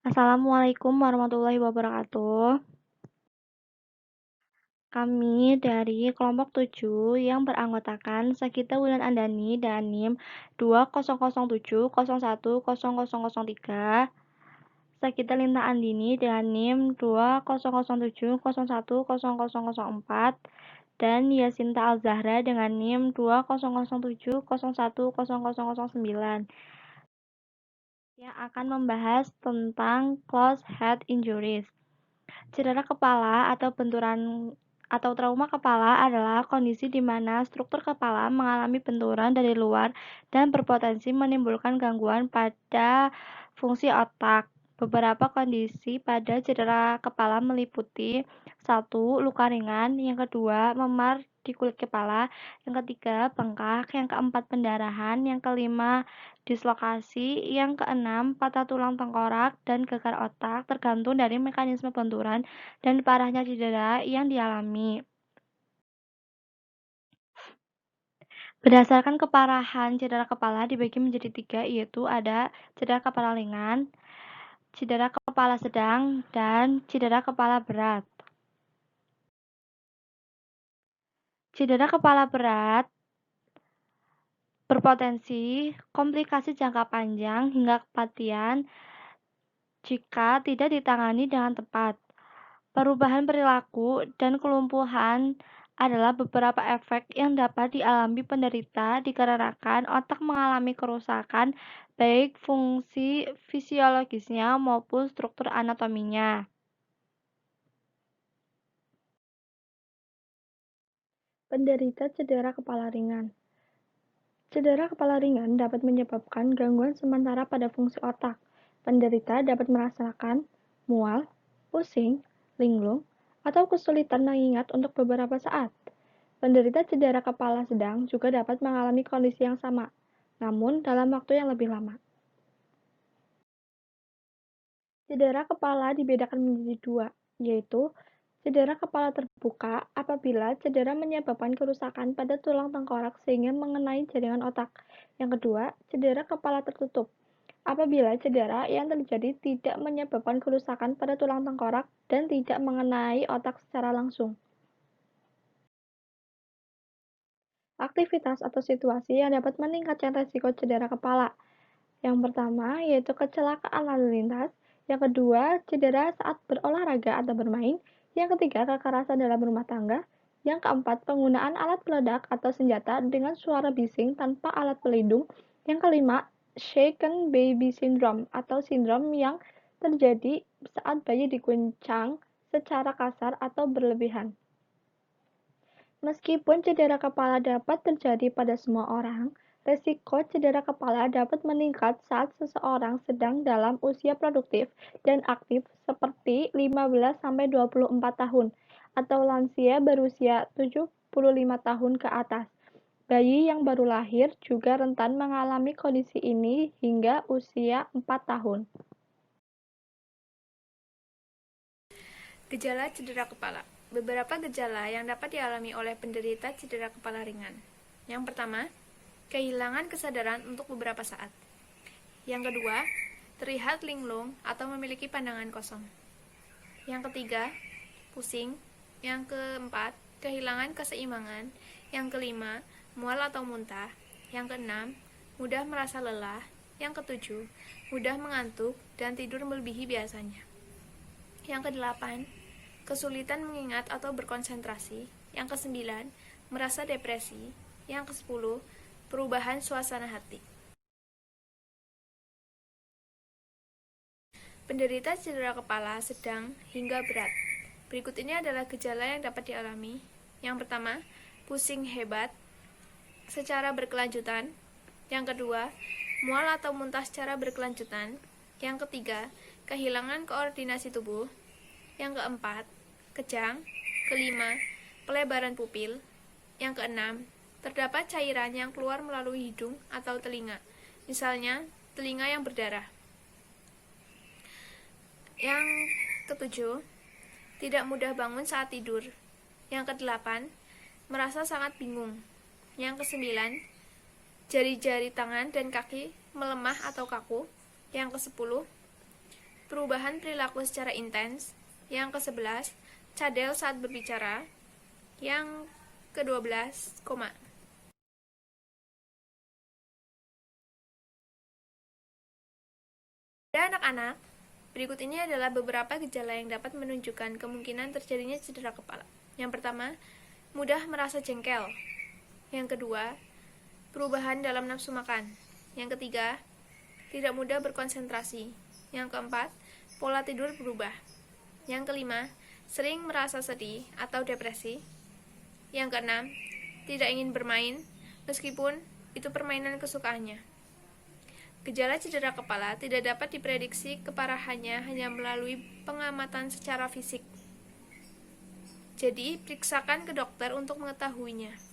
Assalamualaikum warahmatullahi wabarakatuh. Kami dari kelompok 7 yang beranggotakan Sagita Wulandandani dan NIM 2007010003, Sagita Lintang Andini dengan NIM 2007010004, dan Yasinta Al-Zahra dengan NIM 2007010009 yang akan membahas tentang closed head injuries. Cedera kepala atau benturan atau trauma kepala adalah kondisi di mana struktur kepala mengalami benturan dari luar dan berpotensi menimbulkan gangguan pada fungsi otak. Beberapa kondisi pada cedera kepala meliputi: 1. Luka ringan, yang kedua, memar di kulit kepala, yang ketiga, bengkak, yang keempat, pendarahan, yang kelima, dislokasi, yang keenam, patah tulang tengkorak dan gegar otak, tergantung dari mekanisme benturan dan parahnya cedera yang dialami. Berdasarkan keparahan cedera kepala dibagi menjadi 3, yaitu ada cedera kepala ringan, cedera kepala sedang, dan cedera kepala berat. Cedera kepala berat berpotensi komplikasi jangka panjang hingga kematian jika tidak ditangani dengan tepat. Perubahan perilaku dan kelumpuhan adalah beberapa efek yang dapat dialami penderita dikarenakan otak mengalami kerusakan baik fungsi fisiologisnya maupun struktur anatominya. Penderita cedera kepala ringan. Cedera kepala ringan dapat menyebabkan gangguan sementara pada fungsi otak. Penderita dapat merasakan mual, pusing, linglung, atau kesulitan mengingat untuk beberapa saat. Penderita cedera kepala sedang juga dapat mengalami kondisi yang sama, namun dalam waktu yang lebih lama. Cedera kepala dibedakan menjadi dua, yaitu cedera kepala terbuka apabila cedera menyebabkan kerusakan pada tulang tengkorak sehingga mengenai jaringan otak. Yang kedua, cedera kepala tertutup apabila cedera yang terjadi tidak menyebabkan kerusakan pada tulang tengkorak dan tidak mengenai otak secara langsung. Aktivitas atau situasi yang dapat meningkatkan resiko cedera kepala. Yang pertama yaitu kecelakaan lalu lintas, yang kedua cedera saat berolahraga atau bermain, yang ketiga kekerasan dalam rumah tangga, yang keempat penggunaan alat peledak atau senjata dengan suara bising tanpa alat pelindung, yang kelima shaken baby syndrome atau sindrom yang terjadi saat bayi diguncang secara kasar atau berlebihan. Meskipun cedera kepala dapat terjadi pada semua orang, resiko cedera kepala dapat meningkat saat seseorang sedang dalam usia produktif dan aktif seperti 15-24 tahun atau lansia berusia 75 tahun ke atas. Bayi yang baru lahir juga rentan mengalami kondisi ini hingga usia 4 tahun. Gejala cedera kepala. Beberapa gejala yang dapat dialami oleh penderita cedera kepala ringan. Yang pertama, kehilangan kesadaran untuk beberapa saat. Yang kedua, terlihat linglung atau memiliki pandangan kosong. Yang ketiga, pusing. Yang keempat, kehilangan keseimbangan. Yang kelima, mual atau muntah. Yang keenam, mudah merasa lelah. Yang ketujuh, mudah mengantuk dan tidur melebihi biasanya. Yang kedelapan, kesulitan mengingat atau berkonsentrasi. Yang kesembilan, merasa depresi. Yang kesepuluh, perubahan suasana hati. Penderita cedera kepala sedang hingga berat. Berikut ini adalah gejala yang dapat dialami. Yang pertama, pusing hebat secara berkelanjutan. Yang kedua, mual atau muntah secara berkelanjutan. Yang ketiga, kehilangan koordinasi tubuh. Yang keempat, kejang. Kelima, pelebaran pupil. Yang keenam, terdapat cairan yang keluar melalui hidung atau telinga, misalnya telinga yang berdarah. Yang ketujuh, tidak mudah bangun saat tidur. Yang kedelapan, merasa sangat bingung. Yang kesembilan, jari-jari tangan dan kaki melemah atau kaku. Yang kesepuluh, perubahan perilaku secara intens. Yang ke-11, cadel saat berbicara. Yang ke-12, koma. Pada anak-anak, berikut ini adalah beberapa gejala yang dapat menunjukkan kemungkinan terjadinya cedera kepala. Yang pertama, mudah merasa jengkel. Yang kedua, perubahan dalam nafsu makan. Yang ketiga, tidak mudah berkonsentrasi. Yang keempat, pola tidur berubah. Yang kelima, sering merasa sedih atau depresi. Yang keenam, tidak ingin bermain, meskipun itu permainan kesukaannya. Gejala cedera kepala tidak dapat diprediksi keparahannya hanya melalui pengamatan secara fisik. Jadi, periksakan ke dokter untuk mengetahuinya.